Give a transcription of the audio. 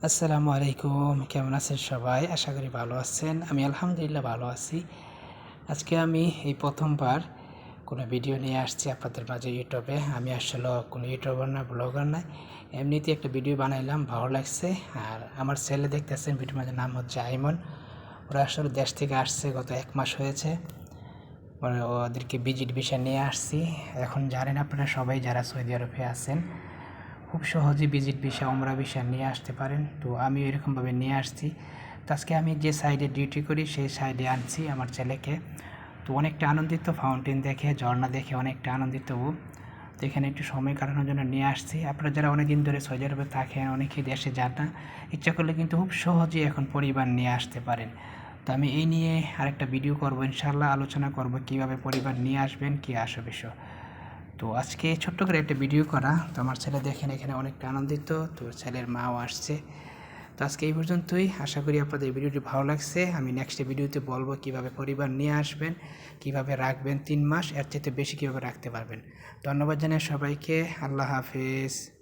আসসালামু আলাইকুম। কেমন আছেন সবাই? আশা করি ভালো আছেন। আমি আলহামদুলিল্লাহ ভালো আছি। আজকে আমি এই প্রথমবার কোনো ভিডিও নিয়ে আসছি আপনাদের মাঝে ইউটিউবে। আমি আসলে কোনো ইউটিউবার না, ব্লগার না। এমনিতেই একটা ভিডিও বানাইলাম, ভালো লাগছে। আর আমার ছেলে দেখতেছেন ভিডিওর মাঝে নাম হচ্ছে আইমন। ওরা আসলে দেশ থেকে আসছে গত ১ মাস হয়েছে। ওদেরকে ভিজিট ভিসা নিয়ে আসছি। এখন জানেন আপনারা সবাই যারা সৌদি আরবে আছেন খুব সহজে ভিজিট ভিসা, উমরা ভিসা নিয়ে আসতে পারেন। তো আমি এরকমভাবে নিয়ে আসছি। তো আজকে আমি যে সাইডে ডিউটি করি সেই সাইডে আনছি আমার ছেলেকে। তো অনেকটা আনন্দিত, ফাউন্টেন দেখে, ঝর্ণা দেখে অনেকটা আনন্দিত ও। তো এখানে একটু সময় কাটানোর জন্য নিয়ে আসছি। আপনারা যারা অনেক দিন ধরে সৌদি আরবে থাকেন, অনেকেই দেশে যান না, ইচ্ছা করলে কিন্তু খুব সহজেই এখন পরিবার নিয়ে আসতে পারেন। তো আমি এই নিয়ে আরেকটা ভিডিও করবো, ইনশাল্লাহ আলোচনা করব কীভাবে পরিবার নিয়ে আসবেন, কী আসবে বিষয়। তো আজকে ছোট্ট করে একটা ভিডিও করা। তো আমার ছেলে দেখেন এখানে অনেকটা আনন্দিত। তো ছেলের মাও আসছে। তো আজকে এই পর্যন্তই। আশা করি আপনাদের ভিডিওটি ভালো লাগছে। আমি নেক্সট ভিডিওতে বলবো কীভাবে পরিবার নিয়ে আসবেন, কীভাবে রাখবেন ৩ মাস, এর চাইতে বেশি কীভাবে রাখতে পারবেন। ধন্যবাদ জানাই সবাইকে। আল্লাহ হাফেজ।